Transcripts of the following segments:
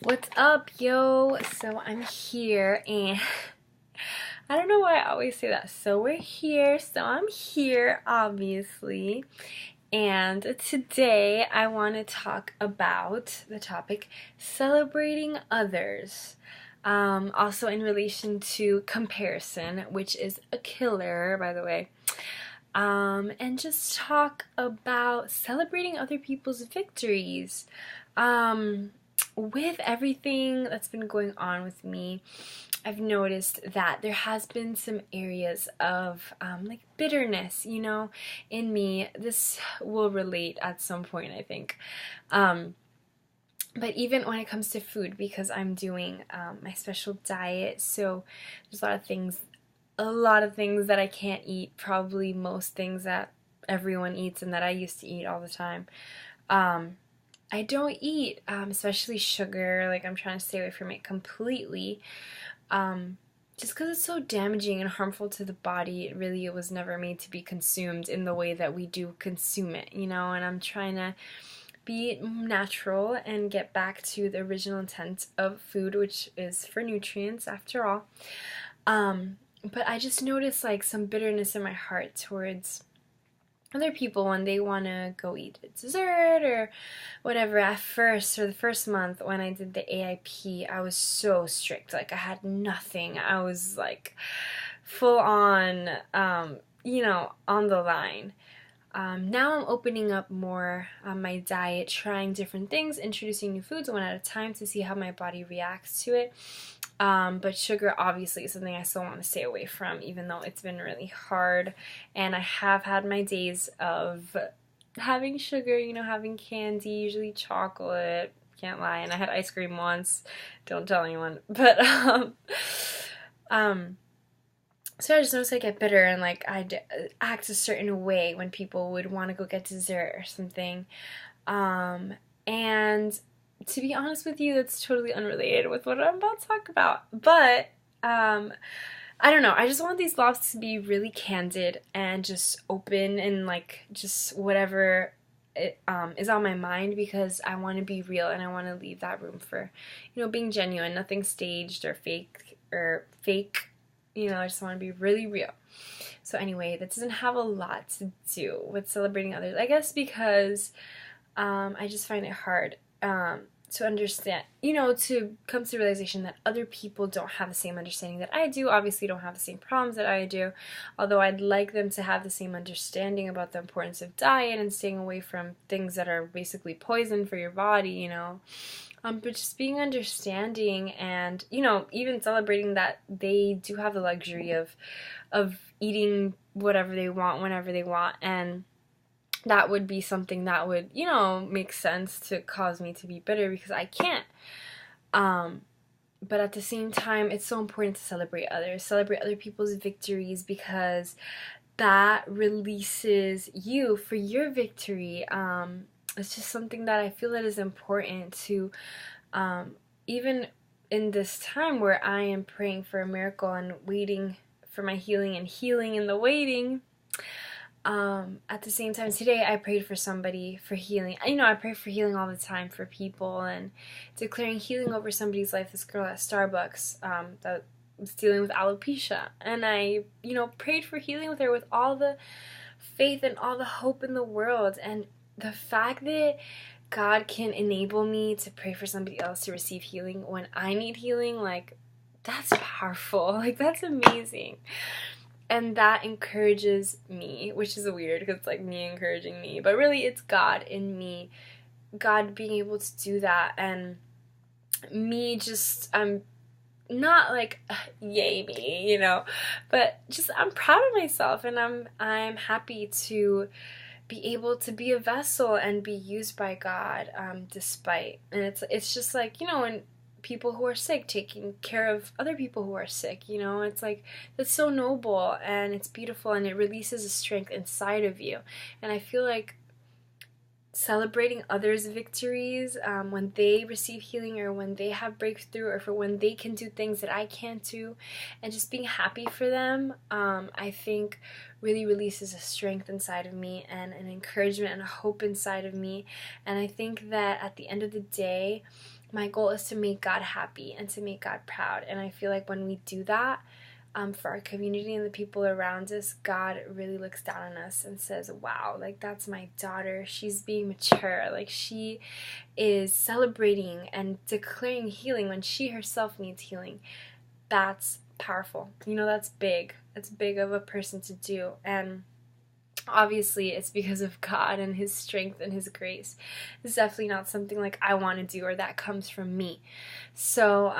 What's up, yo? So I'm here, and I don't know why I always say that. So we're here, so I'm here, obviously. And today I want to talk about the topic celebrating others. Also in relation to comparison, which is a killer, by the way. And just talk about celebrating other people's victories. With everything that's been going on with me, I've noticed that there has been some areas of like bitterness, in me. This will relate at some point, I think. But even when it comes to food, because I'm doing my special diet, so there's a lot of things that I can't eat, probably most things that everyone eats and that I used to eat all the time. I don't eat, especially sugar. Like, I'm trying to stay away from it completely. Just because it's so damaging and harmful to the body. It was never made to be consumed in the way that we do consume it, and I'm trying to be natural and get back to the original intent of food, which is for nutrients after all. But I just noticed like some bitterness in my heart towards other people when they want to go eat a dessert or whatever. At first, or the first month when I did the AIP, I was so strict. Like, I had nothing. I was like full on, on the line. Now I'm opening up more on my diet, trying different things, introducing new foods one at a time to see how my body reacts to it. But sugar obviously is something I still want to stay away from, even though it's been really hard. And I have had my days of having sugar, having candy, usually chocolate, can't lie. And I had ice cream once, don't tell anyone. But, so I just noticed I get bitter and like I'd act a certain way when people would want to go get dessert or something. And to be honest with you, that's totally unrelated with what I'm about to talk about. But I don't know. I just want these vlogs to be really candid and just open and like just whatever is on my mind, because I want to be real and I want to leave that room for, being genuine, nothing staged or fake. I just want to be really real. So anyway, that doesn't have a lot to do with celebrating others. I guess because I just find it hard to understand, to come to the realization that other people don't have the same understanding that I do, obviously don't have the same problems that I do, although I'd like them to have the same understanding about the importance of diet and staying away from things that are basically poison for your body, but just being understanding and, even celebrating that they do have the luxury of eating whatever they want whenever they want, and that would be something that would, make sense to cause me to be bitter because I can't. But at the same time, it's so important to celebrate other people's victories, because that releases you for your victory. It's just something that I feel that is important to, even in this time where I am praying for a miracle and waiting for my healing and healing in the waiting. At the same time, today I prayed for somebody for healing. I pray for healing all the time for people, and declaring healing over somebody's life. This girl at Starbucks that was dealing with alopecia, and I, prayed for healing with her with all the faith and all the hope in the world. And the fact that God can enable me to pray for somebody else to receive healing when I need healing, like, that's powerful. Like, that's amazing. And that encourages me, which is weird because it's like me encouraging me. But really, it's God in me. God being able to do that. And me just, I'm not like, yay me, But just, I'm proud of myself. And I'm happy to be able to be a vessel and be used by God, despite. And it's just like, when people who are sick, taking care of other people who are sick, it's like, that's so noble and it's beautiful, and it releases a strength inside of you. And I feel like celebrating others' victories, when they receive healing or when they have breakthrough or for when they can do things that I can't do, and just being happy for them, I think really releases a strength inside of me and an encouragement and a hope inside of me. And I think that at the end of the day, my goal is to make God happy and to make God proud. And I feel like when we do that, for our community and the people around us, God really looks down on us and says, wow, like that's my daughter. She's being mature. Like she is celebrating and declaring healing when she herself needs healing. That's powerful. You know, that's big. It's big of a person to do. And obviously it's because of God and his strength and his grace. It's definitely not something like I want to do or that comes from me. So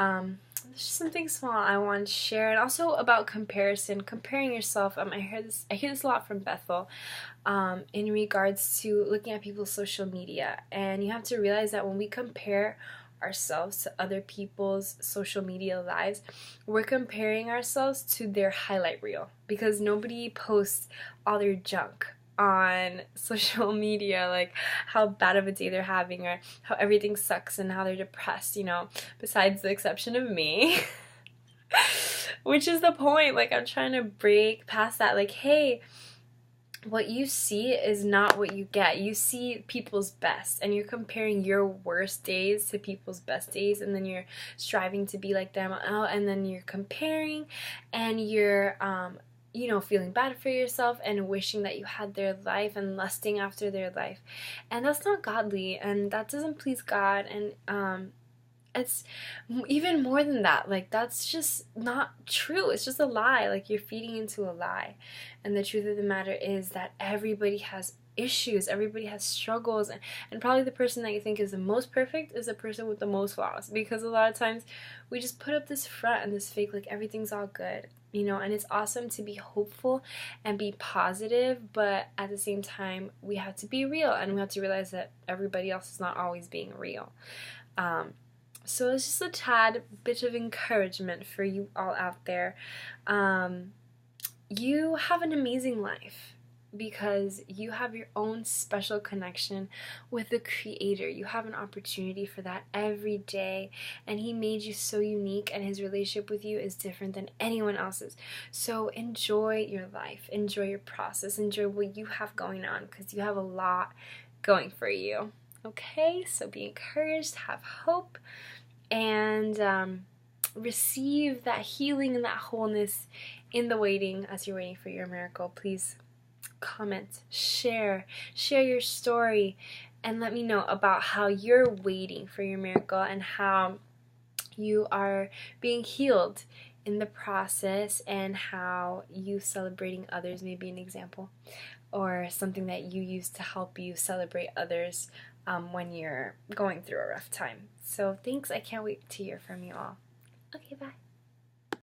there's just something small I want to share. And also about comparing yourself. I hear this a lot from Bethel in regards to looking at people's social media. And you have to realize that when we compare ourselves to other people's social media lives, we're comparing ourselves to their highlight reel, because nobody posts all their junk on social media, like how bad of a day they're having or how everything sucks and how they're depressed, you know, besides the exception of me. Which is the point. Like, I'm trying to break past that. Like, hey, what you see is not what you get. You see people's best, and you're comparing your worst days to people's best days, and then you're striving to be like them. Oh, and then you're comparing, and you're you know, feeling bad for yourself and wishing that you had their life and lusting after their life. And that's not godly, and that doesn't please God. And it's even more than that. Like, that's just not true. It's just a lie. Like, you're feeding into a lie. And the truth of the matter is that everybody has issues, everybody has struggles, and probably the person that you think is the most perfect is the person with the most flaws, because a lot of times we just put up this front and this fake, like everything's all good, you know. And it's awesome to be hopeful and be positive, but at the same time we have to be real, and we have to realize that everybody else is not always being real. So it's just a tad bit of encouragement for you all out there. You have an amazing life because you have your own special connection with the Creator. You have an opportunity for that every day, and He made you so unique, and His relationship with you is different than anyone else's. So enjoy your life, enjoy your process, enjoy what you have going on, because you have a lot going for you. Okay, so be encouraged, have hope, and receive that healing and that wholeness in the waiting as you're waiting for your miracle. Please comment, share your story, and let me know about how you're waiting for your miracle and how you are being healed in the process, and how you celebrating others may be an example or something that you use to help you celebrate others when you're going through a rough time. So thanks. I can't wait to hear from you all. Okay, bye.